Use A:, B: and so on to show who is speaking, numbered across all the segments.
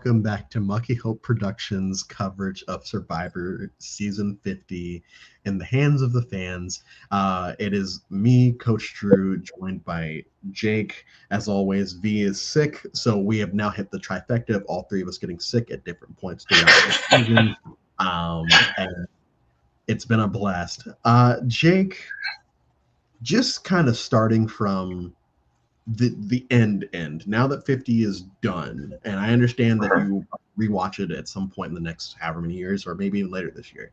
A: welcome back to Mucky Hope Productions coverage of Survivor Season 50 in the hands of the fans. It is me, Coach Drew, joined by Jake. As always, V is sick, so we have now hit the trifecta of all three of us getting sick at different points throughout the season. And it's been a blast. Jake, just kind of starting from the end. Now that 50 is done, and I understand that you rewatch it at some point in the next however many years, or maybe even later this year.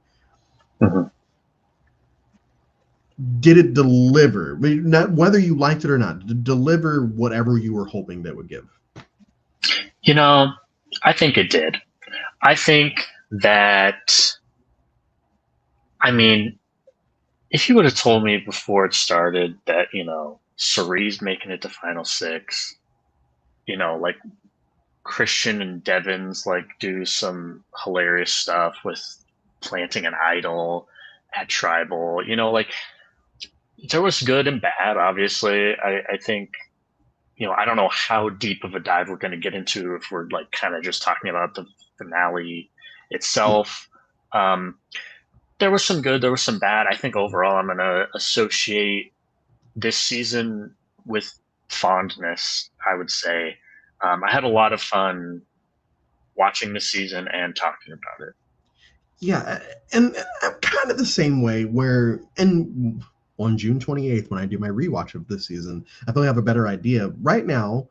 A: Did it deliver? Not whether you liked it or not, did it deliver whatever you were hoping that would give?
B: You know, I think it did. I think that, I mean, if you would have told me before it started that, Cerie's making it to Final Six, like Christian and Devon's like do some hilarious stuff with planting an idol at Tribal, like there was good and bad, obviously. I think, I don't know how deep of a dive we're going to get into if we're like kind of just talking about the finale itself. There was some good, there was some bad. I think overall I'm going to associate this season with fondness, I would say. I had a lot of fun watching this season and talking about it.
A: Yeah, and I'm kind of the same way where, and on June 28th, when I do my rewatch of this season, I feel I have a better idea. Right now,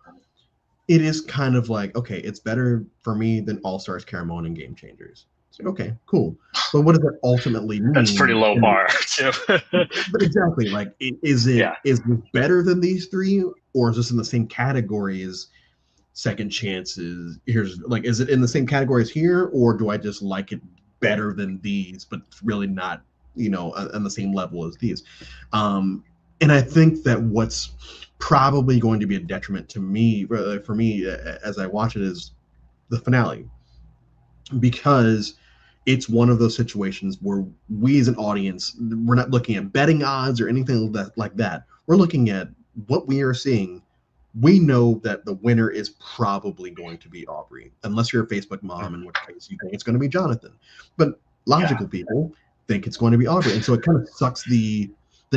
A: it is kind of like, okay, it's better for me than All Stars, Caramon, and Game Changers. It's like, okay, cool. But what does that ultimately mean?
B: That's pretty low bar, too.
A: But exactly, like, is it better than these three, or is this in the same category as Second Chances? Is it in the same category as here, or do I just like it better than these, but really not, on the same level as these? And I think that what's probably going to be a detriment to me, for me, as I watch it, is the finale, because it's one of those situations where we as an audience, we're not looking at betting odds or anything like that. We're looking at what we are seeing. We know that the winner is probably going to be Aubrey, unless you're a Facebook mom, in which case you think it's going to be Jonathan. But logical people think it's going to be Aubrey, and so it kind of sucks the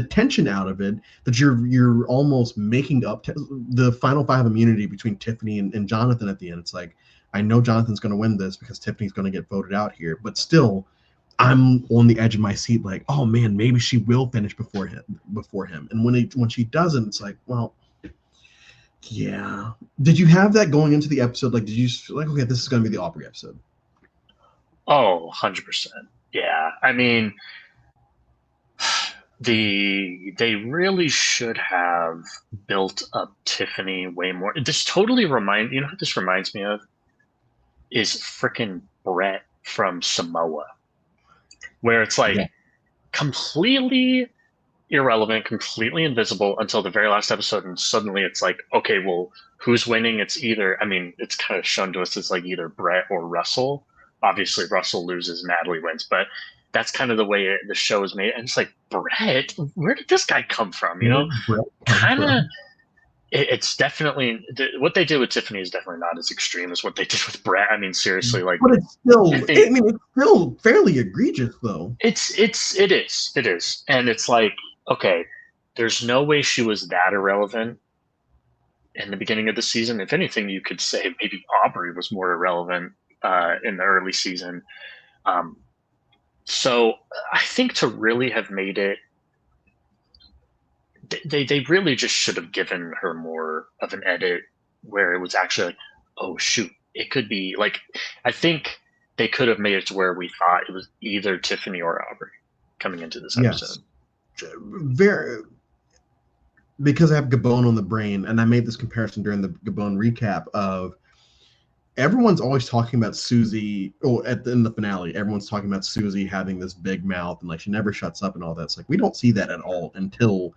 A: tension out of it, that you're almost making up the final five immunity between Tiffany and Jonathan at the end. It's like, I know Jonathan's going to win this because Tiffany's going to get voted out here, but still, I'm on the edge of my seat, like, oh man, maybe she will finish before him. And when she doesn't, it's like, well, yeah. Did you have that going into the episode? Like, did you feel like, okay, this is going to be the Aubrey episode?
B: Oh, 100%. Yeah. I mean, they really should have built up Tiffany way more. This totally what this reminds me of is freaking Brett from Samoa, where it's like completely irrelevant, completely invisible until the very last episode, and suddenly it's like, okay, well, who's winning? It's kind of shown to us as like either Brett or Russell. Obviously, Russell loses, Natalie wins, but that's kind of the way the show is made. And it's like, Brett, where did this guy come from? Kind of. It's definitely what they did with Tiffany is definitely not as extreme as what they did with Brett. I mean, seriously, like,
A: but it's still, it's still fairly egregious, though.
B: It is, and it's like, okay, there's no way she was that irrelevant in the beginning of the season. If anything, you could say maybe Aubrey was more irrelevant in the early season. So I think to really have made it, they really just should have given her more of an edit where it was actually like, oh shoot, it could be like, I think they could have made it to where we thought it was either Tiffany or Aubrey coming into this episode.
A: Very, because I have Gabon on the brain, and I made this comparison during the Gabon recap of, everyone's always talking about Susie, in the finale, everyone's talking about Susie having this big mouth and like she never shuts up and all that. It's like, we don't see that at all until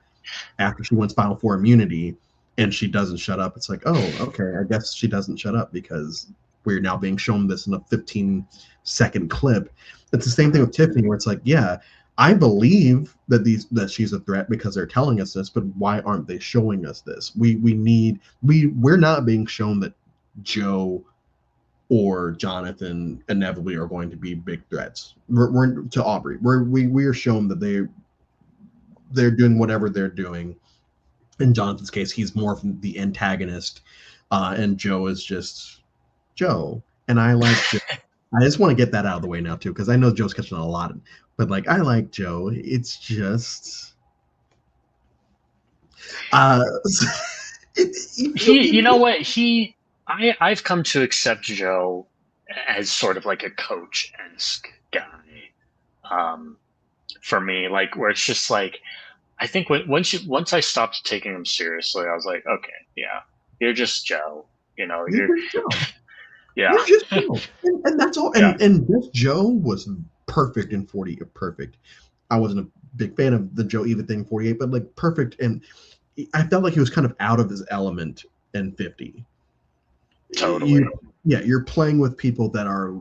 A: after she wins Final Four immunity and she doesn't shut up. It's like, oh, okay, I guess she doesn't shut up because we're now being shown this in a 15-second clip. It's the same thing with Tiffany, where it's like, yeah, I believe that she's a threat because they're telling us this, but why aren't they showing us this? We're not being shown that Joe or Jonathan inevitably are going to be big threats. We're to Aubrey. We are shown that they're doing whatever they're doing. In Jonathan's case, he's more of the antagonist, and Joe is just Joe. And I like Joe. I just want to get that out of the way now too, because I know Joe's catching a lot, but like I like Joe. It's just,
B: you know what I've come to accept Joe as sort of like a coach-esque guy. For me, like where it's just like, I think once I stopped taking him seriously, I was like, okay, yeah, you're just Joe. You're
A: just Joe.
B: Yeah.
A: You're just Joe. And that's all. And this Joe was perfect in 40. Perfect. I wasn't a big fan of the Joe Eva thing 48, but like perfect. And I felt like he was kind of out of his element in 50.
B: Totally.
A: You're playing with people that are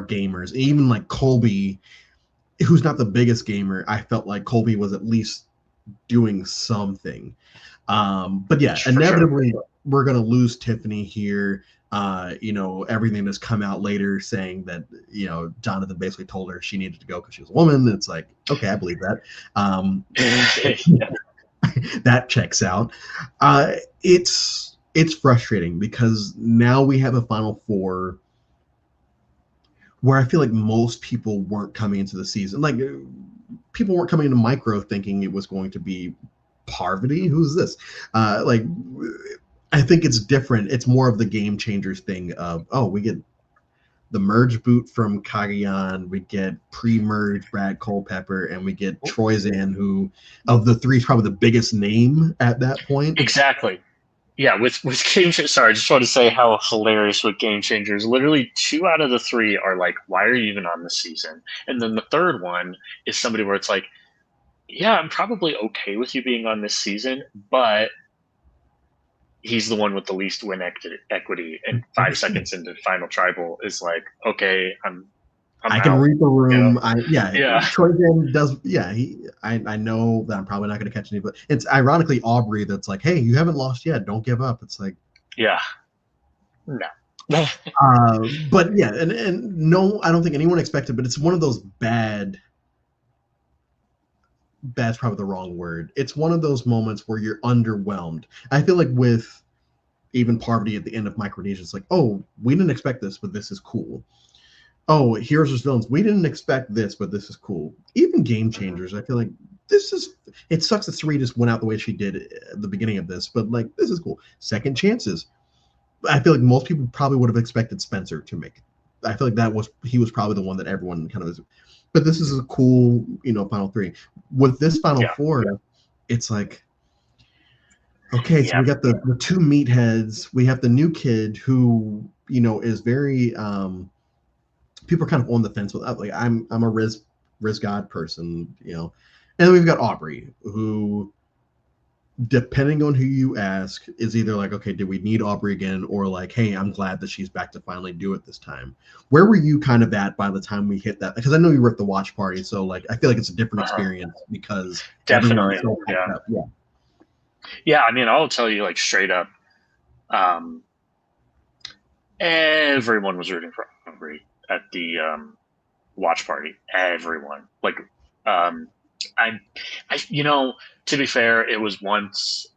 A: gamers. Even like Colby, who's not the biggest gamer, I felt like Colby was at least doing something. But yeah, inevitably we're gonna lose Tiffany here. Everything that's come out later saying that, Jonathan basically told her she needed to go because she was a woman. It's like, okay, I believe that. That checks out. It's frustrating because now we have a Final Four where I feel like most people weren't coming into the season. Like, people weren't coming into Micro thinking it was going to be Parvati. Who's this? I think it's different. It's more of the Game Changers thing of, we get the merge boot from Cagayan, we get pre-merge Brad Culpepper, and we get Troyzan, who of the three is probably the biggest name at that point.
B: Exactly. Yeah, with Game Changers, sorry, I just want to say how hilarious with Game Changers. Literally 2 out of the 3 are like, why are you even on this season? And then the third one is somebody where it's like, yeah, I'm probably okay with you being on this season, but he's the one with the least win equity. And 5 seconds into Final Tribal is like, okay,
A: I can read the room.
B: Yeah.
A: Troyzan does. Yeah, I know that I'm probably not going to catch any, but it's ironically Aubrey that's like, hey, you haven't lost yet. Don't give up. It's like,
B: yeah, no.
A: But yeah, and no, I don't think anyone expected. But it's one of those bad's probably the wrong word. It's one of those moments where you're underwhelmed. I feel like with even Parvati at the end of Micronesia, it's like, oh, we didn't expect this, but this is cool. Oh, Heroes vs. Villains, we didn't expect this, but this is cool. Even Game Changers, I feel like it sucks that Sari just went out the way she did at the beginning of this, but like, this is cool. Second Chances, I feel like most people probably would have expected Spencer to make it. I feel like he was probably the one that everyone kind of was, but this is a cool, Final 3. With this Final 4, it's like, okay, so we got the 2 meatheads. We have the new kid who, is very, people are kind of on the fence with that. Like, I'm a Riz God person, and then we've got Aubrey, who, depending on who you ask, is either like, okay, do we need Aubrey again, or like, hey, I'm glad that she's back to finally do it this time. Where were you kind of at by the time we hit that? Because I know you were at the watch party, so like, I feel like it's a different experience because
B: definitely, yeah. I mean, I'll tell you like straight up, everyone was rooting for Aubrey at the watch party. Everyone, like, to be fair, it was once.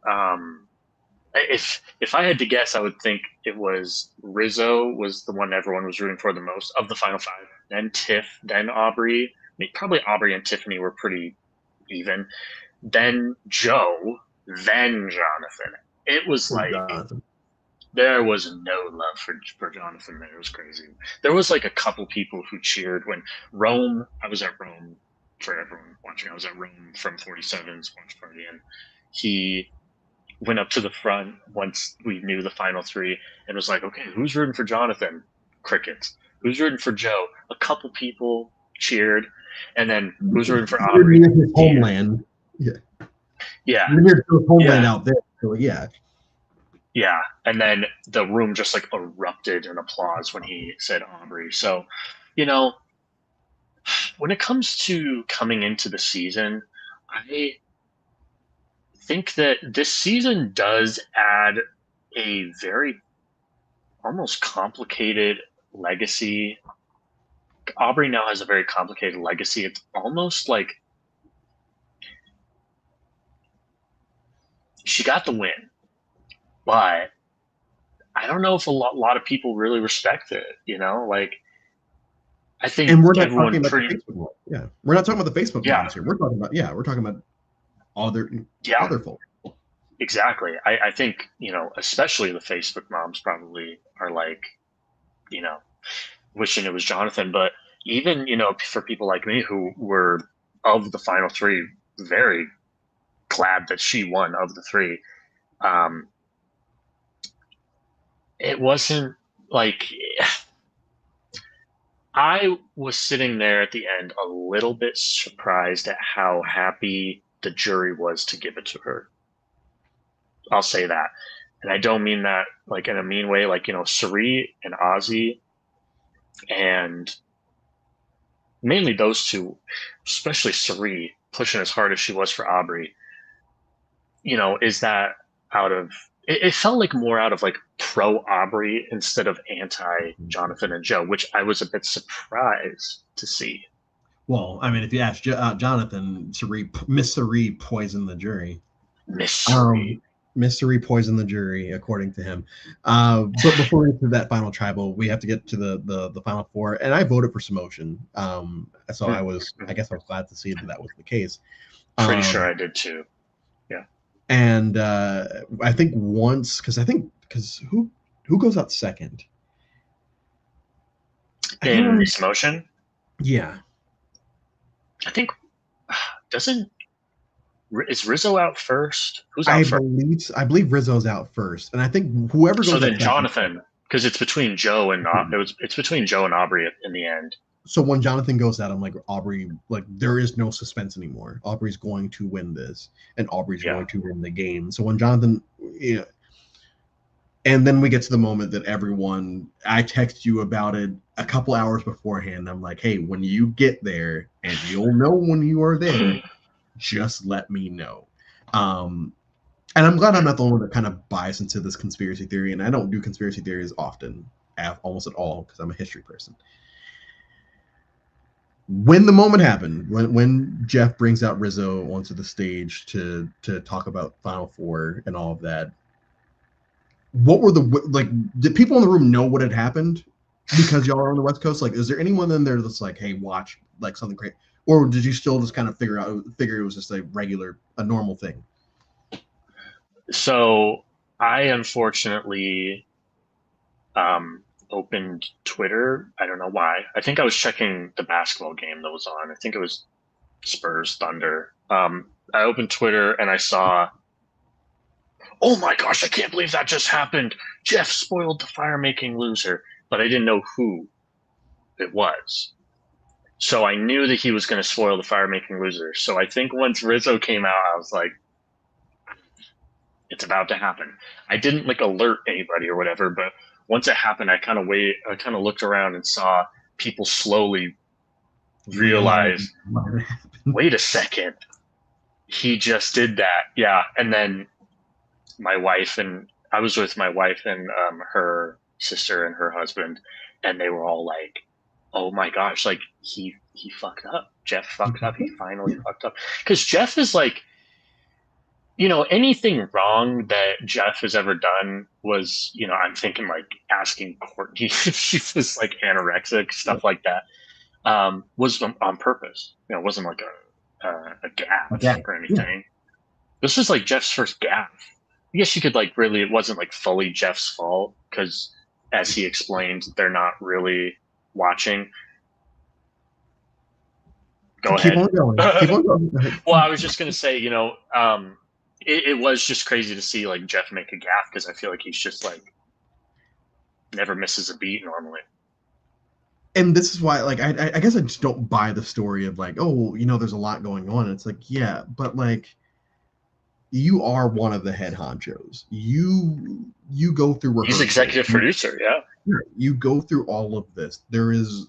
B: If I had to guess, I would think it was Rizzo was the one everyone was rooting for the most of the Final 5. Then Tiff, then Aubrey. I mean, probably Aubrey and Tiffany were pretty even. Then Joe, then Jonathan. It was like there was no love for Jonathan there. It was crazy. There was like a couple people who cheered when Rome. I was at Rome for everyone watching. I was at Rome from 47's watch party, and he went up to the front once we knew the final 3 and was like, okay, who's rooting for Jonathan? Crickets. Who's rooting for Joe? A couple people cheered. And then who's rooting for Aubrey?
A: Near his homeland.
B: Yeah.
A: Near his homeland out there. So yeah.
B: Yeah. And then the room just like erupted in applause when he said Aubrey. So, when it comes to coming into the season, I think that this season does add a very almost complicated legacy. Aubrey now has a very complicated legacy. It's almost like she got the win, but I don't know if a lot of people really respect it. Like I think,
A: and we're not talking about the Facebook moms. Yeah, we're not talking about the Facebook moms here. We're talking about other folks.
B: Exactly. I think, especially the Facebook moms probably are like, wishing it was Jonathan. But even, for people like me who were of the final three, very glad that she won of the three. It wasn't like I was sitting there at the end a little bit surprised at how happy the jury was to give it to her. I'll say that. And I don't mean that like in a mean way, like, Cirie and Ozzy, and mainly those two, especially Cirie, pushing as hard as she was for Aubrey, is that out of it felt like more out of like pro Aubrey instead of anti Jonathan and Joe, which I was a bit surprised to see.
A: Well, I mean, if you ask Jonathan, Miss Cirie poisoned the jury.
B: Miss Cirie.
A: Miss Cirie poisoned the jury, according to him. But before we get to that final tribal, we have to get to the final four. And I voted for Samotion. So I guess I was glad to see that was the case.
B: Pretty sure I did too. Yeah.
A: And I think because who goes out second?
B: In Samotion?
A: Yeah.
B: I think is Rizzo out first? Who's out first?
A: I believe Rizzo's out first, and I think whoever goes.
B: So then Jonathan, because it's between Joe and it's between Joe and Aubrey in the end.
A: So when Jonathan goes out, I'm like, Aubrey, like there is no suspense anymore. Aubrey's going to win this, and Aubrey's going to win the game. So when Jonathan, and then we get to the moment that I text you about it a couple hours beforehand. I'm like, hey, when you get there, and you'll know when you are there. Just let me know. And I'm glad I'm not the only one that kind of buys into this conspiracy theory. And I don't do conspiracy theories often, almost at all, because I'm a history person. When the moment happened, when Jeff brings out Rizzo onto the stage to talk about Final Four and all of that, what were did people in the room know what had happened? Because y'all are on the West Coast? Like, is there anyone in there that's like, hey, watch like something great? Or did you still just kind of figure it was just a normal thing?
B: So I unfortunately opened Twitter. I don't know why. I think I was checking the basketball game that was on. I think it was Spurs Thunder. I opened Twitter and I saw, oh my gosh, I can't believe that just happened. Jeff spoiled the fire-making loser. But I didn't know who it was. So I knew that he was going to spoil the fire-making loser. So I think once Rizzo came out, I was like, it's about to happen. I didn't like alert anybody or whatever, but once it happened, I kind of looked around and saw people slowly realize, wait a second, he just did that. Yeah. And then I was with my wife and her sister and her husband, and they were all like, oh my gosh, like he fucked up. Jeff fucked up. He finally fucked up. Because Jeff is like, anything wrong that Jeff has ever done was, I'm thinking like asking Courtney if she was like anorexic, stuff like that, was on purpose. It wasn't like a gaffe or anything. Yeah. This was like Jeff's first gaffe. I guess you could it wasn't like fully Jeff's fault because, as he explained, they're not really watching. Go ahead.
A: Keep on going.
B: Well, I was just going to say, it was just crazy to see like Jeff make a gaffe because I feel like he's just like never misses a beat normally.
A: And this is why, like, I guess I just don't buy the story of like, oh, there's a lot going on. It's like, yeah, but like, you are one of the head honchos. You go through rehearsals.
B: He's executive producer, yeah.
A: You go through all of this. There is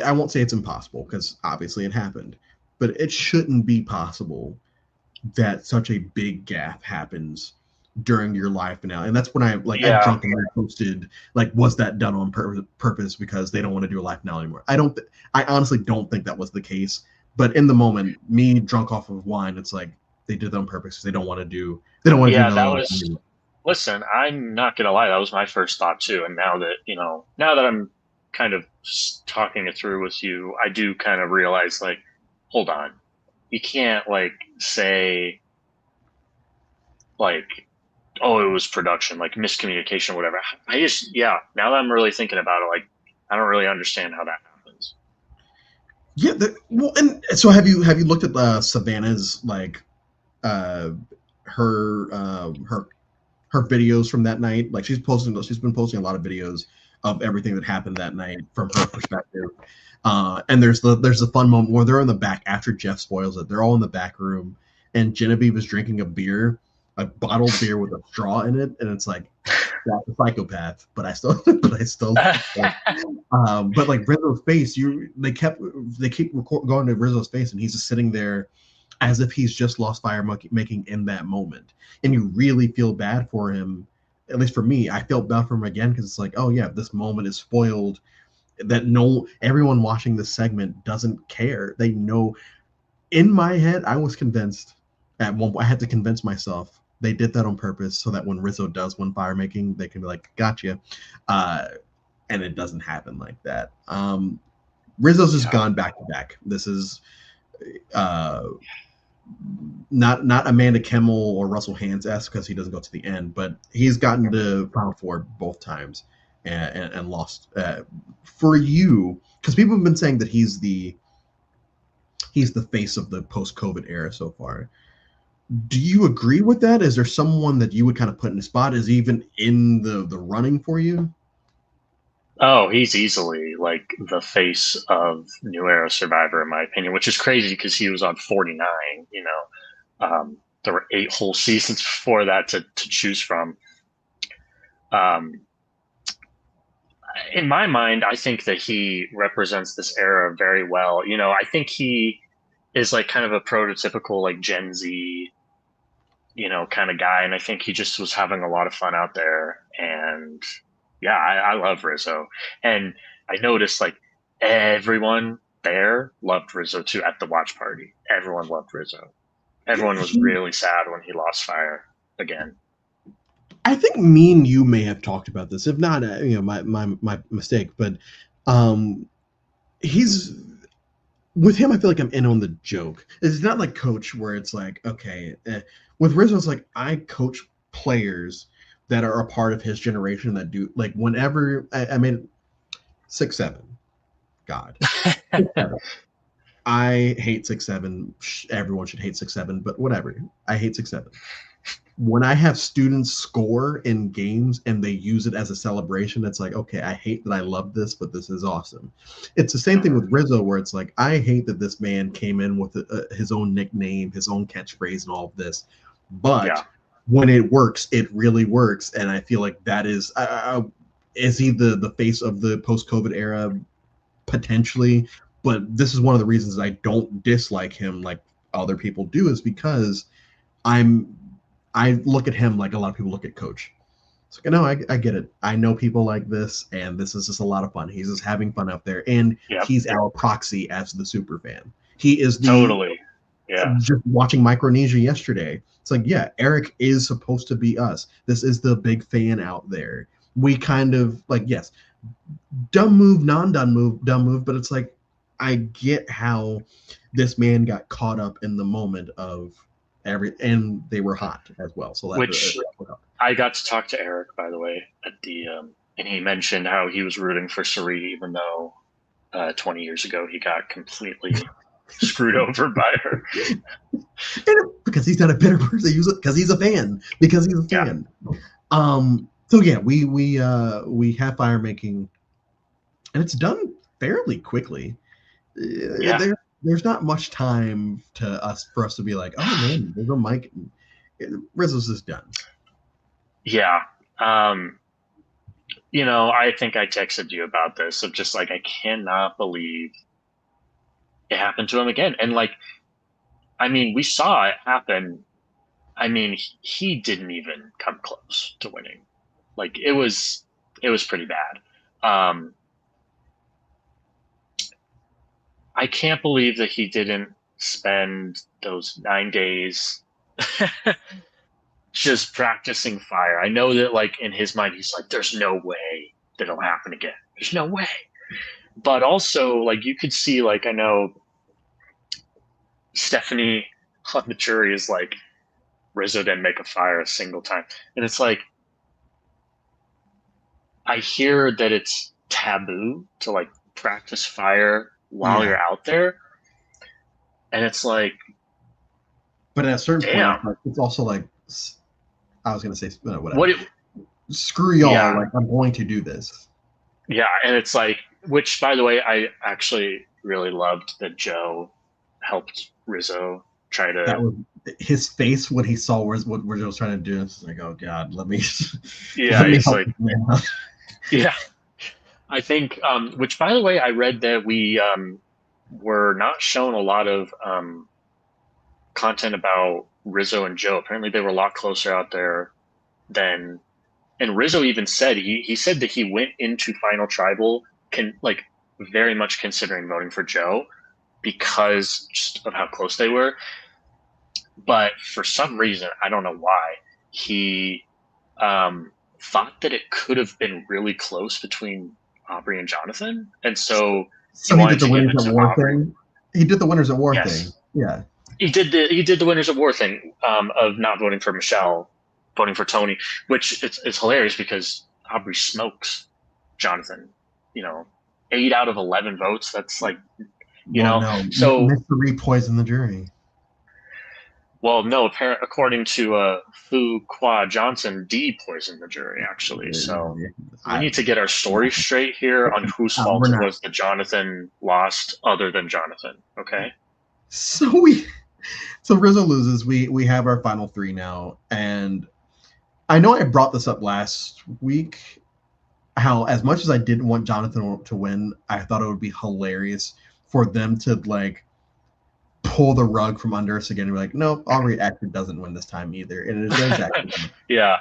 A: I won't say it's impossible because obviously it happened, but it shouldn't be possible that such a big gaffe happens during your live finale. And that's when I
B: Yeah.
A: drunkenly posted, like, was that done on purpose because they don't want to do a live finale anymore? I honestly don't think that was the case. But in the moment, me drunk off of wine, it's like they did that on purpose because they don't want to do
B: Yeah,
A: another
B: that
A: live
B: was.
A: finale.
B: Listen, I'm not gonna lie, that was my first thought too. And now that I'm kind of talking it through with you, I do kind of realize, like, hold on, you can't like say like, oh, it was production, like miscommunication, or whatever. I just, yeah. Now that I'm really thinking about it, like, I don't really understand how that happens.
A: Yeah, well, and so have you looked at Savannah's like uh her videos from that night? Like she's been posting a lot of videos of everything that happened that night from her perspective. And there's the fun moment where they're in the back after Jeff spoils it. They're all in the back room, and Genevieve is drinking a bottled beer with a straw in it, and it's like that's a psychopath. But I still, but like Rizzo's face, they keep going to Rizzo's face, and he's just sitting there as if he's just lost fire making in that moment, and you really feel bad for him. At least for me, I felt bad for him again because it's like, oh yeah, this moment is spoiled. That everyone watching this segment doesn't care. They know. In my head, I was convinced at one point. I had to convince myself they did that on purpose so that when Rizzo does win fire making, they can be like, gotcha. And it doesn't happen like that. Rizzo's just gone back to back. This is uh, not Amanda Kimmel or Russell Hantz because he doesn't go to the end, but he's gotten to Final Four both times and lost. For you, because people have been saying that he's the face of the post-COVID era so far. Do you agree with that? Is there someone that you would kind of put in the spot? Is he even in the running for you?
B: Oh, he's easily like the face of New Era Survivor, in my opinion, which is crazy because he was on 49. There were 8 whole seasons before that to choose from. Um, in my mind, I think that he represents this era very well. I think he is like kind of a prototypical like Gen Z, kind of guy, and I think he just was having a lot of fun out there. And yeah, I love Rizzo, and I noticed like everyone there loved Rizzo too at the watch party. Everyone loved Rizzo. Everyone was really sad when he lost fire again.
A: I think me and you may have talked about this. If not, my mistake. But he's with him. I feel like I'm in on the joke. It's not like Coach, where it's like, okay, with Rizzo, it's like I coach players that are a part of his generation that do like whenever I mean 6'7", God, 6'7". I hate 6'7". Everyone should hate 6'7", but whatever. I hate 6'7". When I have students score in games and they use it as a celebration, it's like, okay, I hate that I love this, but this is awesome. It's the same thing with Rizzo, where it's like, I hate that this man came in with his own nickname, his own catchphrase, and all of this. But when it works, it really works. And I feel like that is he the face of the post-COVID era? Potentially. But this is one of the reasons I don't dislike him like other people do, is because I look at him like a lot of people look at Coach. It's like, no, I get it. I know people like this, and this is just a lot of fun. He's just having fun out there, and he's our proxy as the super fan. He is
B: totally. Yeah.
A: Just watching Micronesia yesterday, it's like, yeah, Eric is supposed to be us. This is the big fan out there. We kind of like, yes, dumb move, dumb move, but it's like, I get how this man got caught up in the moment of and they were hot as well. So
B: which I got to talk to Eric, by the way, at the and he mentioned how he was rooting for Cirie, even though 20 years ago he got completely screwed over by her.
A: Because he's not a bitter person, because he's a fan. Because he's a fan. So yeah, we have fire making, and it's done fairly quickly. There's not much time for us to be like, oh man, there's a mic. Rizzo's is done.
B: Yeah. I think I texted you about this of just like, I cannot believe it happened to him again. And like, I mean, we saw it happen I mean, he didn't even come close to winning. Like it was pretty bad. I can't believe that he didn't spend those 9 days just practicing fire. I know that like in his mind, he's like, there's no way that it'll happen again. There's no way. But also like you could see, like, I know Stephanie on the jury is like, Rizzo didn't make a fire a single time. And it's like, I hear that it's taboo to like practice fire while you're out there. And it's like,
A: but at a certain point, it's also like, I was going to say, whatever. Screw y'all. Yeah. Like, I'm going to do this.
B: Yeah. And it's like, which by the way, I actually really loved that Joe helped Rizzo try to.
A: That was his face when he saw what Rizzo was trying to do. It's like, oh God, let me.
B: Yeah. Let me it's like, yeah. I think, which by the way, I read that we were not shown a lot of content about Rizzo and Joe. Apparently they were a lot closer out there than, and Rizzo even said, he said that he went into Final Tribal like very much considering voting for Joe because just of how close they were. But for some reason, I don't know why, he thought that it could have been really close between Aubrey and Jonathan. And so
A: he did the Winners at War thing. He did the Winners at War thing. Yeah.
B: He did the Winners at War thing of not voting for Michelle, voting for Tony, which it's hilarious because Aubrey smokes Jonathan. 8 out of 11 votes. That's like, so
A: mystery poisoned the jury.
B: Well, no, according to Fu Qua Johnson, D poisoned the jury, actually. So we need to get our story straight here on whose fault it was that Jonathan lost other than Jonathan, okay?
A: So Rizzo loses. We have our final 3 now. And I know I brought this up last week, how as much as I didn't want Jonathan to win, I thought it would be hilarious for them to like pull the rug from under us again and be like, no, Aubrey actually doesn't win this time either. And it does actually
B: yeah.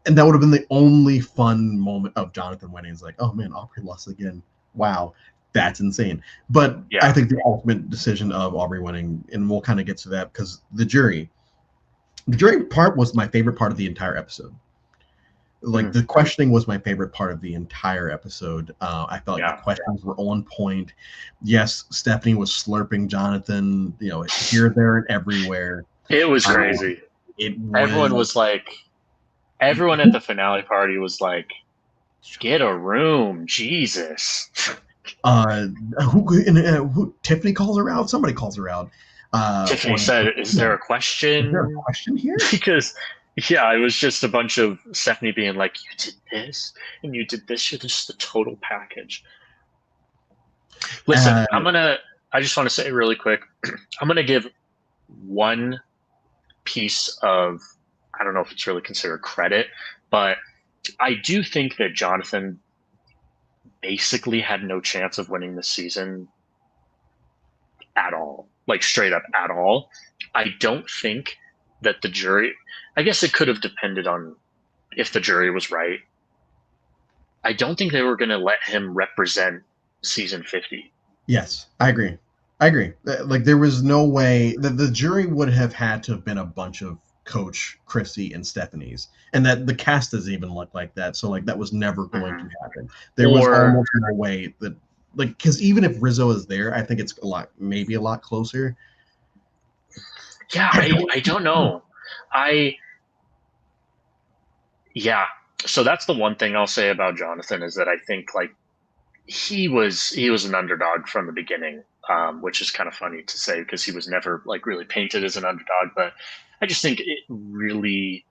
A: And that would have been the only fun moment of Jonathan winning. It's like, oh man, Aubrey lost again. Wow. That's insane. But yeah. I think the ultimate decision of Aubrey winning, and we'll kind of get to that because the jury part was my favorite part of the entire episode. Like the questioning was my favorite part of the entire episode. I felt like the questions were on point. Yes, Stephanie was slurping Jonathan, here, there, and everywhere.
B: It was crazy. Everyone was like, everyone at the finale party was like, get a room, Jesus.
A: Who Tiffany calls her out? Somebody calls her out.
B: Tiffany said, is there a question?
A: Is there a question here?
B: Because yeah, it was just a bunch of Stephanie being like, you did this and you did this. You're just the total package. Listen, I just want to say really quick, I'm going to give one piece of, I don't know if it's really considered credit, but I do think that Jonathan basically had no chance of winning this season at all, like straight up at all. I don't think that the jury, I guess it could have depended on if the jury was right. I don't think they were going to let him represent season 50.
A: Yes, I agree. Like there was no way that the jury would have had to have been a bunch of Coach, Chrissy, and Stephanie's, and that the cast doesn't even look like that. So like that was never going to happen. There was almost no way that, like, because even if Rizzo is there, I think it's maybe a lot closer.
B: Yeah, I don't know. So that's the one thing I'll say about Jonathan is that I think like he was an underdog from the beginning, which is kind of funny to say because he was never like really painted as an underdog. But I just think it really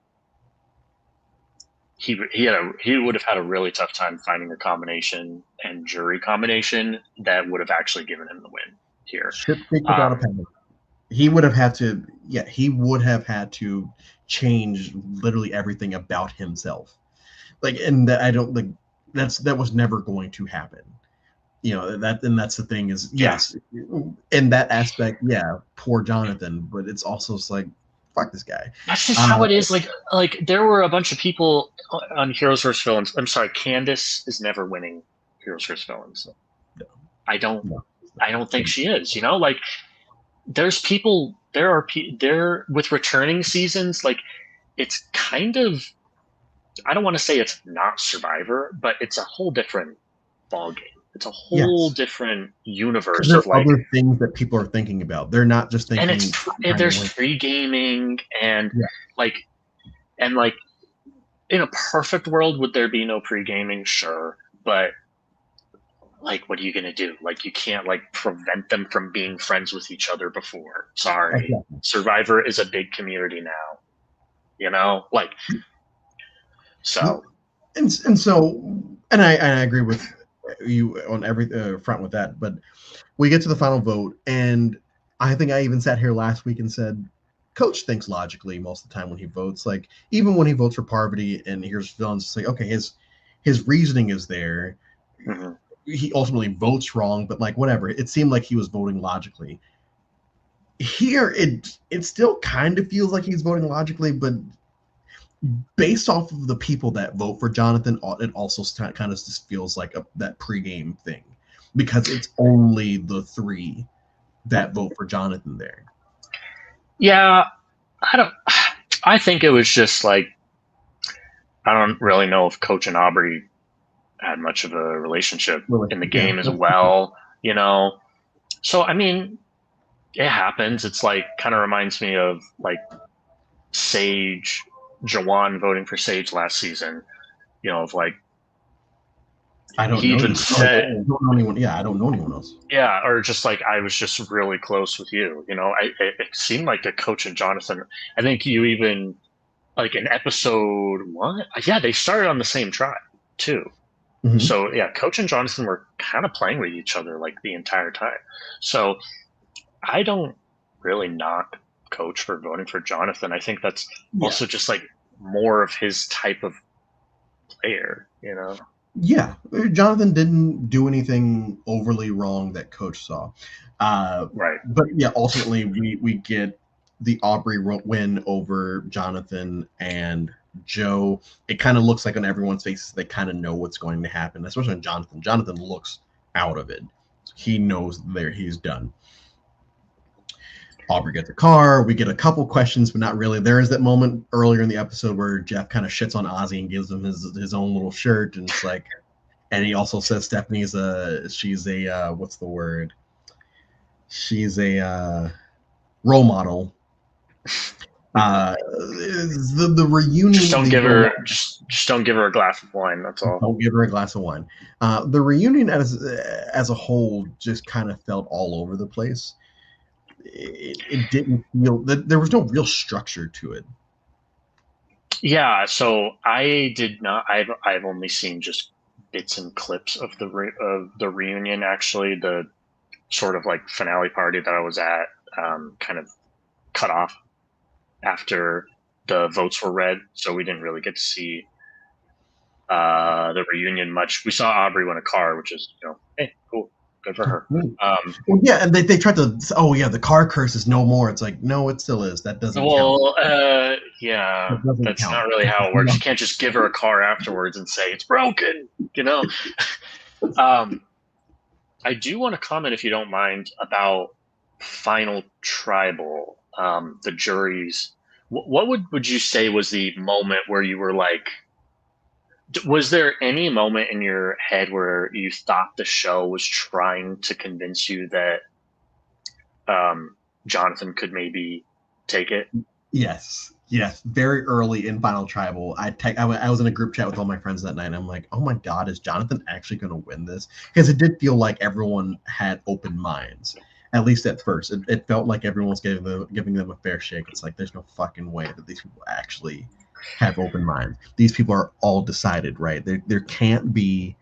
B: he would have had a really tough time finding a combination and jury combination that would have actually given him the win here.
A: Without a penalty. He would have had to. Yeah, he would have had to change literally everything about himself. Like, and that I don't like. That was never going to happen. That's the thing is, yes, in that aspect, yeah, poor Jonathan, but it's also like fuck this guy.
B: That's just how it is. Like there were a bunch of people on Heroes vs. Villains. I'm sorry, Candace is never winning Heroes vs. Villains.
A: No.
B: I don't think she is. You know, like there's people. There with returning seasons. Like it's kind of. I don't want to say it's not Survivor, but it's a whole different ballgame. It's a whole different universe
A: there
B: of
A: are other things that people are thinking about. They're not just thinking.
B: And there's free gaming and like in a perfect world, would there be no pre-gaming? Sure, but like, what are you gonna do? Like, you can't like prevent them from being friends with each other before. Sorry, exactly. Survivor is a big community now. You know, like so.
A: And I agree with you on every front with that, but we get to the final vote, and I think I even sat here last week and said Coach thinks logically most of the time when he votes. Like even when he votes for Parvati and here's Villains, it's like okay, his reasoning is there.
B: Mm-hmm.
A: He ultimately votes wrong, but like whatever, it seemed like he was voting logically. Here it still kind of feels like he's voting logically, but based off of the people that vote for Jonathan, it also kind of just feels like that pregame thing because it's only the 3 that vote for Jonathan there.
B: Yeah, I think it was just like, I don't really know if Coach and Aubrey had much of a relationship in the game as well, you know? So, I mean, it happens. It's like, kind of reminds me of like Sage, Jawan voting for Sage last season, you know, of like,
A: I don't know. Even said, I don't know anyone. Yeah, I don't know anyone else.
B: Yeah, or just like I was just really close with you. You know, it seemed like a Coach and Jonathan. I think you even like in episode 1. Yeah, they started on the same tribe too. Mm-hmm. So yeah, Coach and Jonathan were kind of playing with each other like the entire time. So I don't really knock Coach for voting for Jonathan. I think that's also just like more of his type of player, you know.
A: Yeah, Jonathan didn't do anything overly wrong that Coach saw.
B: Right.
A: But yeah, ultimately we get the Aubrey win over Jonathan and Joe. It kind of looks like on everyone's faces they kind of know what's going to happen, especially on Jonathan. Jonathan looks out of it. He knows there he's done. Aubrey gets a car. We get a couple questions, but not really. There is that moment earlier in the episode where Jeff kind of shits on Ozzy and gives him his own little shirt, and it's like, and he also says Stephanie's she's a what's the word? She's a role model. The reunion.
B: Just don't give her a glass of wine. That's all.
A: Don't give her a glass of wine. The reunion as a whole just kind of felt all over the place. It didn't feel that there was no real structure to it.
B: Yeah, so I did not. I've only seen just bits and clips of the reunion. Actually, the sort of like finale party that I was at kind of cut off after the votes were read, so we didn't really get to see the reunion much. We saw Aubrey win a car, which is, you know, hey, cool. Good for her.
A: Well, yeah, and they tried to. Oh, yeah, the car curse is no more. It's like, no, it still is. That doesn't.
B: Well, yeah, that's count. Not really how it works. You can't just give her a car afterwards and say it's broken. You know. I do want to comment, if you don't mind, about Final Tribal. The juries. What would you say was the moment where you were like? Was there any moment in your head where you thought the show was trying to convince you that Jonathan could maybe take it?
A: Yes. Very early in Final Tribal, I was in a group chat with all my friends that night, and I'm like, oh my God, is Jonathan actually going to win this? Because it did feel like everyone had open minds, at least at first. It felt like everyone was giving them a fair shake. It's like, there's no fucking way that these people actually have open minds. These people are all decided, right? There can't be,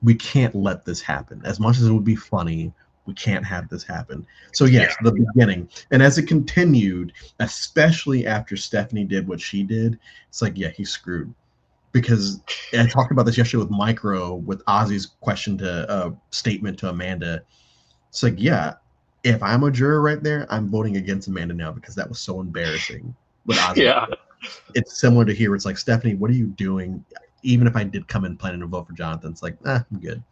A: we can't let this happen. As much as it would be funny, we can't have this happen. So yes, the beginning. And as it continued, especially after Stephanie did what she did, it's like, yeah, he's screwed. Because I talked about this yesterday with Micro, with Ozzy's statement to Amanda. It's like, yeah, if I'm a juror right there, I'm voting against Amanda now because that was so embarrassing. with Osmond. It's similar to here. It's like, Stephanie, what are you doing? Even if I did come in planning to vote for Jonathan, it's like, I'm good.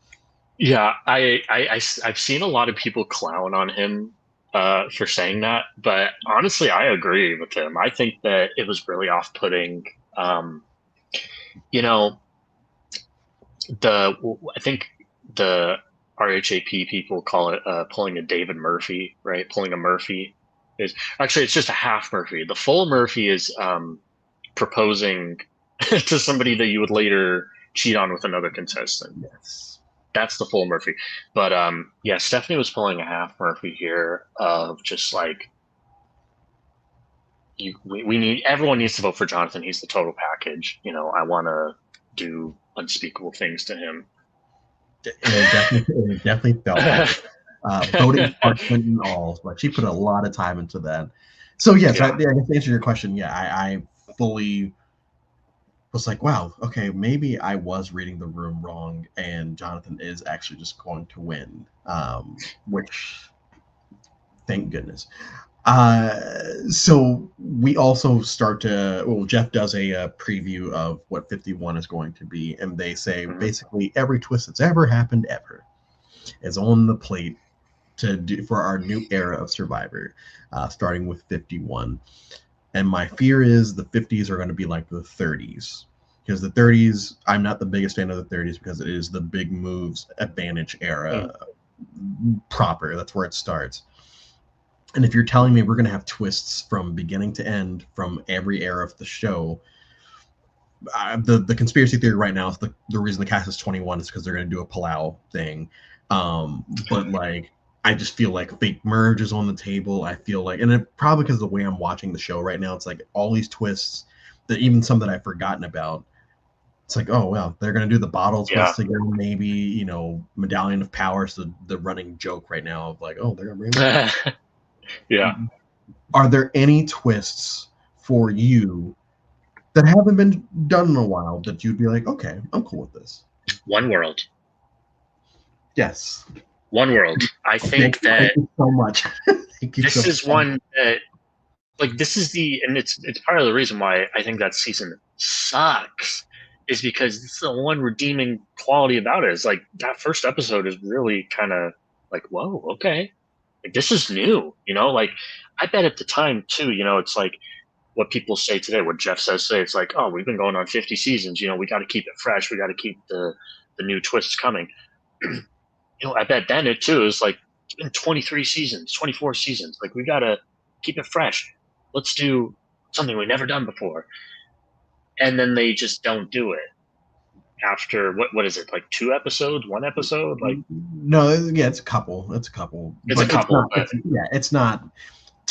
B: Yeah, I've seen a lot of people clown on him for saying that, but honestly, I agree with him. I think that it was really off-putting. You know, I think the RHAP people call it pulling a David Murphy, right? Pulling a Murphy is actually, it's just a half Murphy. The full Murphy is proposing to somebody that you would later cheat on with another contestant.
A: Yes.
B: That's the full Murphy. But yeah, Stephanie was pulling a half Murphy here of just like, we need, everyone needs to vote for Jonathan. He's the total package. You know, I want to do unspeakable things to him.
A: It definitely felt like voting for Clinton all, but she put a lot of time into that. So yes, I guess to answer your question, yeah, I fully was like, wow, okay, maybe I was reading the room wrong, and Jonathan is actually just going to win, which, thank goodness. So we also start to, well, Jeff does a preview of what 51 is going to be, and they say basically every twist that's ever happened ever is on the plate to do for our new era of Survivor, starting with 51. And my fear is the 50s are going to be like the 30s, because the 30s, I'm not the biggest fan of the 30s because it is the big moves advantage era proper. That's where it starts. And if you're telling me we're going to have twists from beginning to end from every era of the show, the conspiracy theory right now is the reason the cast is 21 is because they're going to do a Palau thing. But like, I just feel like fake merge is on the table. I feel like, and it probably because of the way I'm watching the show right now, it's like all these twists that even some that I've forgotten about. It's like, oh, well, they're going to do the bottle twist again, maybe, you know, Medallion of Power. So the running joke right now of like, oh, they're going to bring
B: Yeah.
A: Are there any twists for you that haven't been done in a while that you'd be like, okay, I'm cool with this?
B: One World.
A: Yes.
B: One World. I think
A: thank you so much.
B: This is one that, like, this is and it's part of the reason why I think that season sucks, is because it's the one redeeming quality about it. Is like that first episode is really kind of like, whoa, okay. Like, this is new, you know, like I bet at the time too, you know, it's like what people say today, what Jeff says today, it's like, oh, we've been going on 50 seasons, you know, we got to keep it fresh. We got to keep the new twists coming. You know, I bet then it too is like, it's been 23 seasons, 24 seasons. Like, we got to keep it fresh. Let's do something we've never done before. And then they just don't do it. After what is it, like 2 episodes, 1 episode? Like,
A: no, yeah, it's a couple. It's a couple.
B: It's a couple.
A: It's not.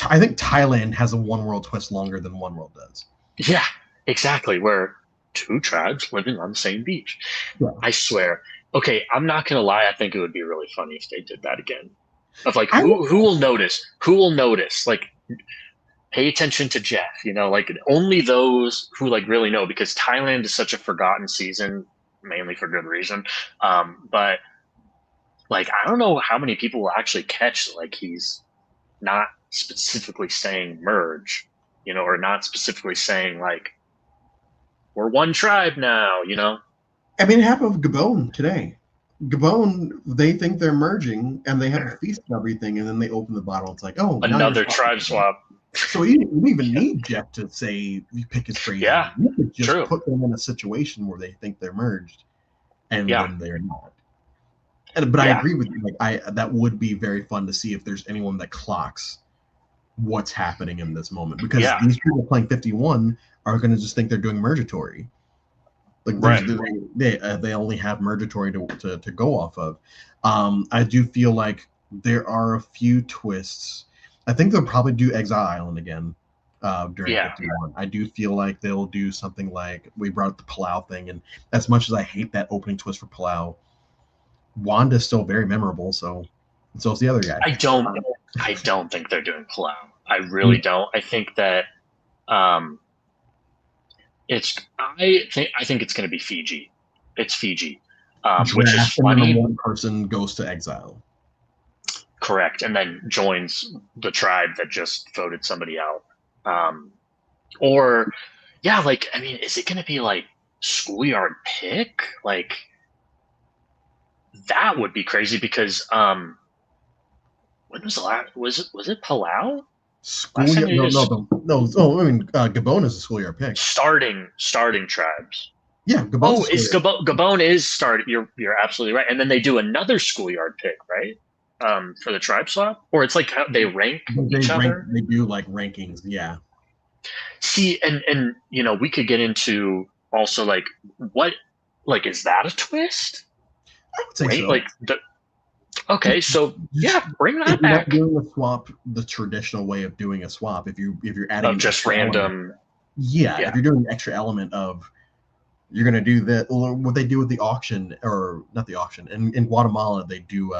A: I think Thailand has a One World twist longer than One World does.
B: Yeah, exactly. Where 2 tribes living on the same beach. Yeah. I swear. Okay, I'm not gonna lie. I think it would be really funny if they did that again. Of like, who will notice? Who will notice? Like, pay attention to Jeff. You know, like only those who like really know, because Thailand is such a forgotten season, mainly for good reason. But like, I don't know how many people will actually catch like he's not specifically saying merge, you know, or not specifically saying like we're one tribe now, you know.
A: I mean, it happened with Gabon today. Gabon, they think they're merging and they have a feast and everything, and then they open the bottle. It's like, oh,
B: another tribe swap.
A: So you don't even need Jeff to say you pick his phrase.
B: Yeah,
A: you could just put them in a situation where they think they're merged, and then they're not. But I agree with you. Like, that would be very fun to see if there's anyone that clocks what's happening in this moment, because these people playing 51 are going to just think they're doing mergatory. Like, they only have mergatory to go off of. I do feel like there are a few twists. I think they'll probably do Exile Island again during 51. I do feel like they'll do something like we brought up the Palau thing, and as much as I hate that opening twist for Palau, Wanda's still very memorable, so is the other guy.
B: I don't think they're doing Palau. I really don't. I think that I think it's going to be Fiji. It's Fiji, which is funny.
A: One person goes to exile.
B: Correct, and then joins the tribe that just voted somebody out. Or, yeah, like, I mean, is it going to be like schoolyard pick? Like, that would be crazy because when was the last? Was it Palau? Last time
A: Schoolyard?
B: they
A: No,
B: just
A: no, no. Oh, I mean, Gabon is a schoolyard pick.
B: starting tribes.
A: Yeah, Gabon's a
B: Oh, it's
A: schoolyard.
B: Gabon is started. You're absolutely right. And then they do another schoolyard pick, right? For the tribe swap, or it's like how they rank
A: They
B: each
A: rank.
B: other.
A: They do like rankings. Yeah,
B: See, and we could get into also like what, like, is that a twist?
A: I would say
B: Right?
A: so.
B: Like okay, so
A: Just
B: yeah, bring
A: if
B: that
A: you're not
B: back
A: doing a swap the traditional way of doing a swap, if you're adding
B: of
A: an
B: just
A: extra element,
B: random.
A: yeah, if
B: Yeah,
A: you're doing an extra element of you're gonna do that, or what they do with the auction, or not the auction. In Guatemala, they do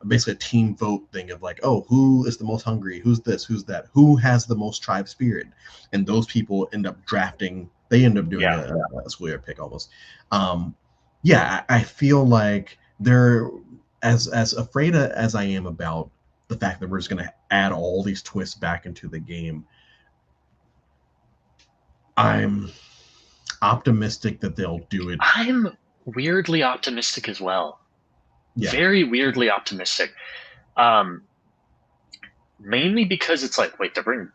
A: basically a team vote thing of like, oh, who is the most hungry? Who's this? Who's that? Who has the most tribe spirit? And those people end up drafting. They end up doing
B: yeah.
A: a schoolyard pick almost. Yeah, I feel like they're as afraid as I am about the fact that we're just going to add all these twists back into the game. I'm optimistic that they'll do it.
B: I'm weirdly optimistic as well.
A: Yeah,
B: Very weirdly optimistic. Um, Mainly because it's like, wait, they're bringing.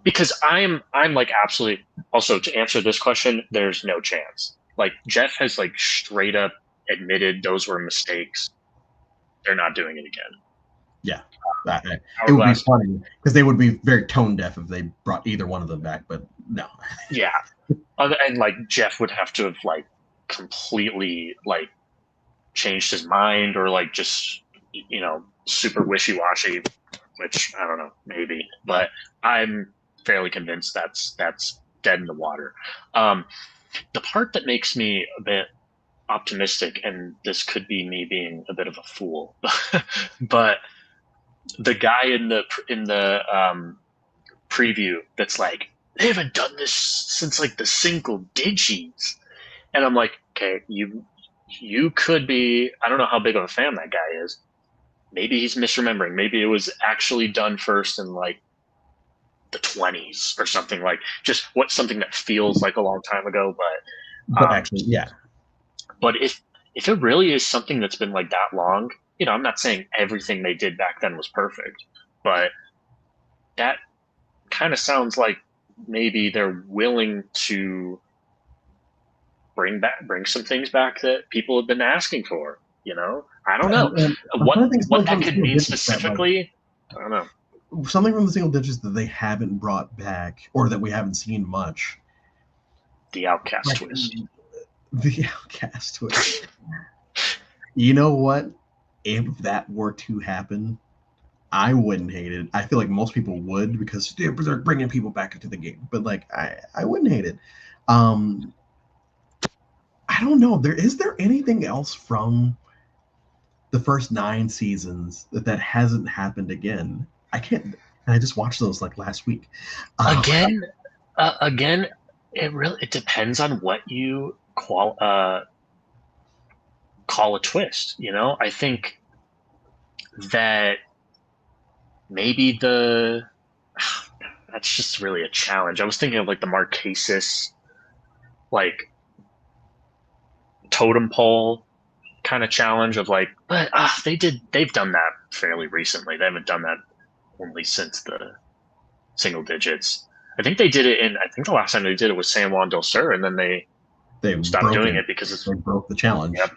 B: Because I'm like absolutely. Also, to answer this question, there's no chance. Like Jeff has like straight up admitted those were mistakes. They're not doing it again.
A: yeah. It would be
B: Hourglass.
A: funny because they would be very tone deaf if they brought either one of them back, but no.
B: Yeah, and like Jeff would have to have like completely like changed his mind or like just super wishy-washy, which I don't know, maybe, but I'm fairly convinced that's dead in the water. um, the part that makes me a bit optimistic, and this could be me being a bit of a fool, but the guy in the preview that's like, they haven't done this since like the single digits, and I'm like, okay, you could be, I don't know how big of a fan that guy is. Maybe he's misremembering. Maybe it was actually done first in like the 20s or something, like just something that feels like a long time ago.
A: But actually, yeah.
B: But if it really is something that's been like that long, I'm not saying everything they did back then was perfect, but that kind of sounds like maybe they're willing to bring some things back that people have been asking for. I don't know
A: I'm trying to think
B: what
A: something
B: that
A: from the
B: could
A: single
B: mean
A: digits that like
B: specifically. I don't know.
A: something from the single digits that they haven't brought back or that we haven't seen much.
B: The Outcast
A: Like
B: twist.
A: the Outcast twist. You know what? If that were to happen, I wouldn't hate it. I feel like most people would because they're bringing people back into the game. But like, I wouldn't hate it. Um, I don't know. Is there anything else from the first 9 seasons that hasn't happened again? I can't. And I just watched those like last week.
B: Again, again, it depends on what you call a twist. I think that maybe that's just really a challenge. I was thinking of like the Marquesas, like totem pole kind of challenge of like, but they've done that fairly recently. They haven't done that only since the single digits. I think the last time they did it was San Juan del Sur, and then they stopped
A: broke
B: doing
A: it.
B: it because
A: They broke the challenge.
B: Yep.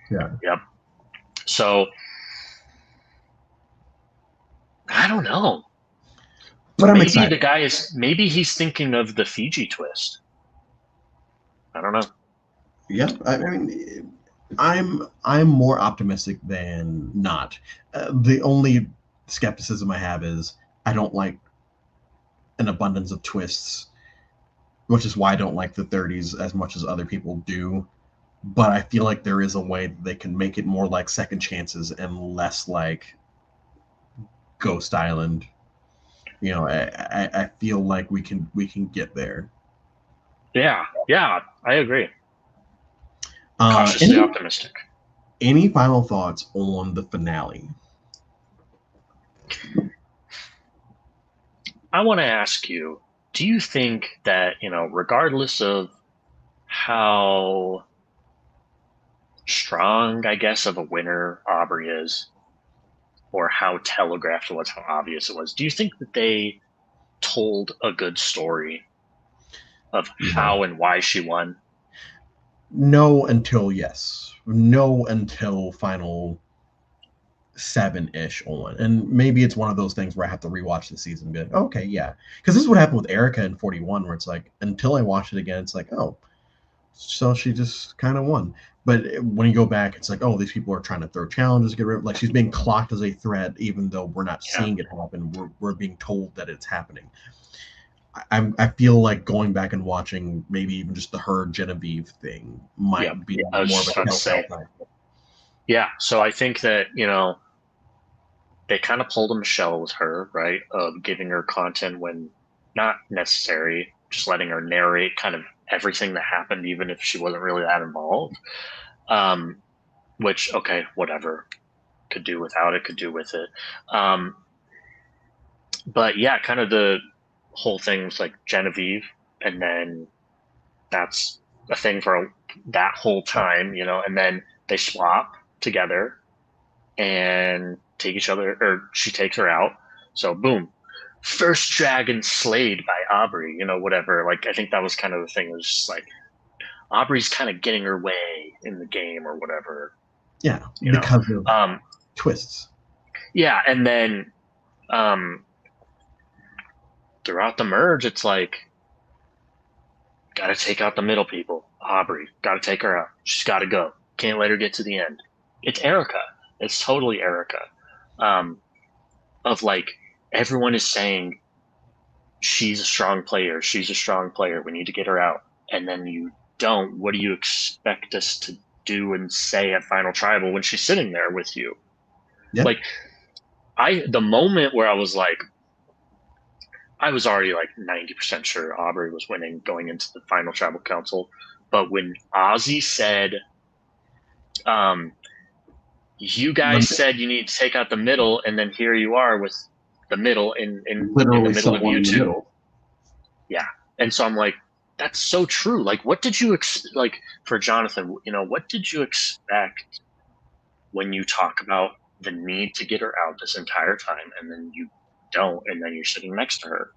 A: Yeah.
B: Yep. So I don't know.
A: But I'm
B: Maybe
A: excited.
B: maybe he's thinking of the Fiji twist. I don't know.
A: Yeah, I mean, I'm more optimistic than not. The only skepticism I have is I don't like an abundance of twists, which is why I don't like the 30s as much as other people do. But I feel like there is a way that they can make it more like second chances and less like Ghost Island. I feel like we can get there.
B: Yeah, I agree. Cautiously optimistic.
A: Any final thoughts on the finale?
B: I want to ask you, do you think that, regardless of how strong, I guess, of a winner Aubrey is, or how telegraphed it was, how obvious it was, do you think that they told a good story of how and why she won?
A: No, until yes. No, until final 7-ish on. And maybe it's one of those things where I have to rewatch the season. Good. Okay, yeah. Because this is what happened with Erica in 41, where it's like, until I watch it again, it's like, oh, so she just kind of won. But when you go back, it's like, oh, these people are trying to throw challenges, get rid of, like, she's being clocked as a threat, even though we're not seeing it happen. We're being told that it's happening. I feel like going back and watching maybe even just the her Genevieve thing might be more of a telltale sign.
B: Yeah, so I think that, they kind of pulled a Michelle with her, right? Of giving her content when not necessary, just letting her narrate kind of everything that happened, even if she wasn't really that involved. Which, okay, whatever. Could do without it, could do with it. But yeah, kind of the whole thing was like Genevieve, and then that's a thing for that whole time, and then they swap together and take each other, or she takes her out. So boom, first dragon slayed by Aubrey, whatever. Like, I think that was kind of the thing. It was just like, Aubrey's kind of getting her way in the game or whatever.
A: Yeah, because of twists.
B: Yeah, and then throughout the merge, it's like, gotta take out the middle people. Aubrey, gotta take her out. She's gotta go. Can't let her get to the end. It's Erica. It's totally Erica. Of like, everyone is saying she's a strong player. She's a strong player. We need to get her out. And then you don't. What do you expect us to do and say at Final Tribal when she's sitting there with you? Yep. Like, the moment where I was like, I was already like 90% sure Aubrey was winning going into the Final Tribal Council. But when Ozzy said, you guys said you need to take out the middle, and then here you are with the middle in the middle of you two. Yeah. And so I'm like, that's so true. Like, what did you like for Jonathan, what did you expect when you talk about the need to get her out this entire time, and then you don't, and then you're sitting next to her?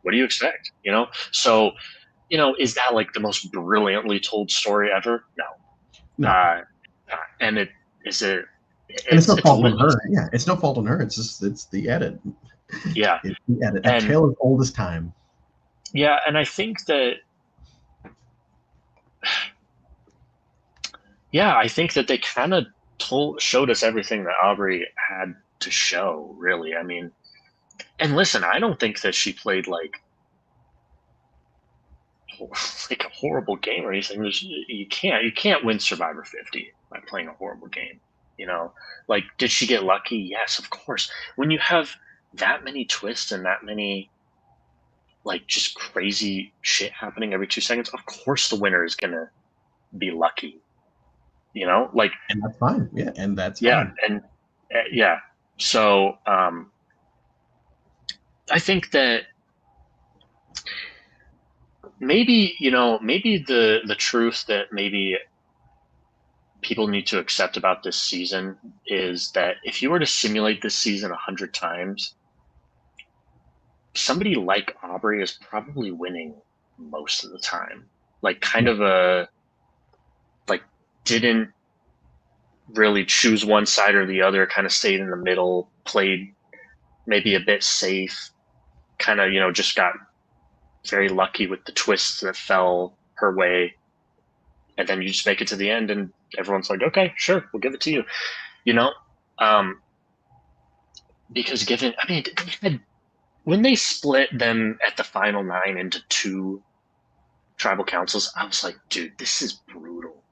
B: What do you expect? So, is that like the most brilliantly told story ever? No. And it's
A: no fault on her. Yeah, it's no fault on her. It's the edit.
B: Yeah,
A: it's the edit. A tale as old as time.
B: Yeah, and I think that. Yeah, I think that they kind of showed us everything that Aubrey had to show. Really, I mean, and listen, I don't think that she played like a horrible game or anything. You can't win Survivor 50 by playing a horrible game. Like, did she get lucky? Yes, of course. When you have that many twists and that many like just crazy shit happening every 2 seconds, of course the winner is gonna be lucky. Like,
A: and that's fine. Yeah, and that's
B: yeah,
A: fine.
B: and yeah. So I think that maybe the truth that maybe people need to accept about this season is that if you were to simulate this season 100 times, somebody like Aubrey is probably winning most of the time. Like, kind of didn't really choose one side or the other, kind of stayed in the middle, played maybe a bit safe, kind of, just got very lucky with the twists that fell her way. And then you just make it to the end and everyone's like, okay, sure, we'll give it to you. Because when they split them at the final 9 into 2 tribal councils, I was like, dude, this is brutal.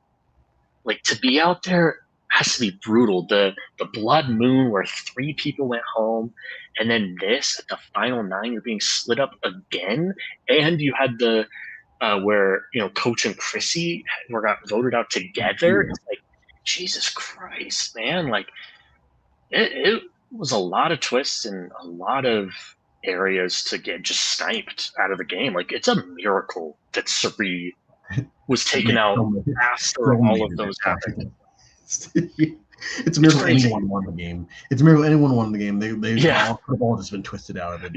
B: Like, to be out there has to be brutal. The Blood Moon where 3 people went home, and then this at the final 9, you're being split up again, and you had the where Coach and Chrissy got voted out together. It's like, Jesus Christ, man! Like, it was a lot of twists and a lot of areas to get just sniped out of the game. Like, it's a miracle that Suri was taken out after all of those happened.
A: It's a miracle anyone won the game. It's a miracle anyone won the game. They all could have all just been twisted out of it.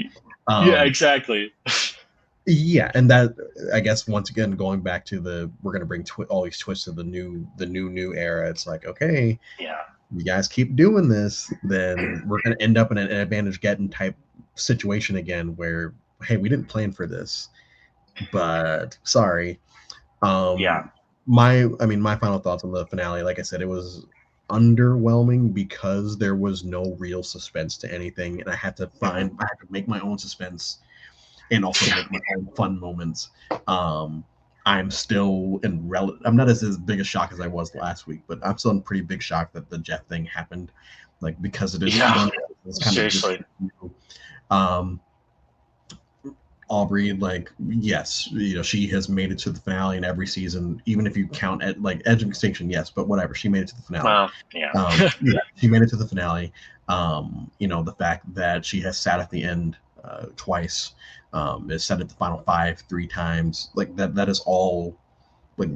B: Yeah, exactly.
A: Yeah, and that, I guess, once again, going back to we're going to bring all these twists to the new era. It's like, okay,
B: yeah,
A: you guys keep doing this, then we're going to end up in an advantage getting type situation again, where, hey, we didn't plan for this, but sorry.
B: Yeah.
A: My final thoughts on the finale, like I said, it was underwhelming because there was no real suspense to anything, and I had to make my own suspense and also make my own fun moments. I'm still I'm not as big a shock as I was last week, but I'm still in pretty big shock that the Jeff thing happened, like, because it is
B: seriously.
A: Aubrey, like, yes, she has made it to the finale in every season, even if you count like Edge of Extinction, yes, but whatever, she made it to the finale.
B: Well, yeah.
A: She made it to the finale. The fact that she has sat at the end twice, is sat at the final 5 3 times, like that is all, like,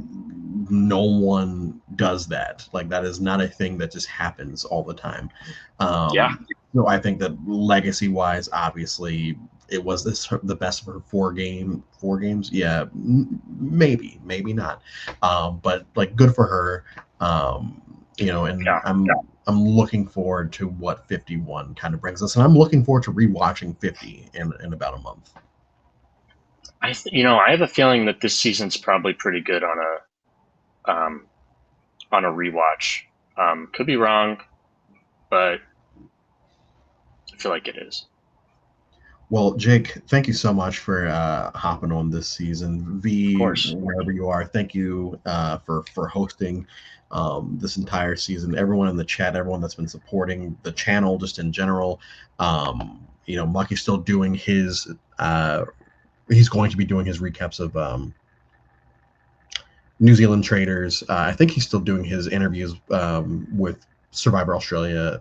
A: no one does that. Like, that is not a thing that just happens all the time. So I think that legacy wise, obviously, it was the best of her four games. Yeah, maybe not. But, like, good for her. I'm looking forward to what 51 kind of brings us, and I'm looking forward to rewatching 50 in about a month.
B: I have a feeling that this season's probably pretty good on a rewatch. Could be wrong, but I feel like it is.
A: Well, Jake, thank you so much for hopping on this season. V, wherever you are, thank you for hosting this entire season. Everyone in the chat, everyone that's been supporting the channel, just in general. Mucky's still doing his. He's going to be doing his recaps of New Zealand traders. I think he's still doing his interviews with Survivor Australia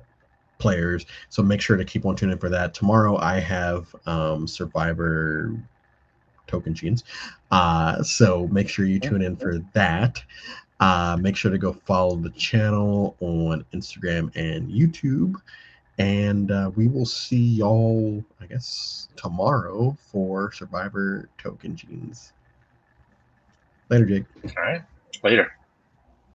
A: players, so make sure to keep on tuning in for that. Tomorrow I have Survivor Tocantins, so make sure you tune in for that. Make sure to go follow the channel on Instagram and YouTube, and we will see y'all, I guess, tomorrow for Survivor Tocantins. Later, Jake.
B: All right, later.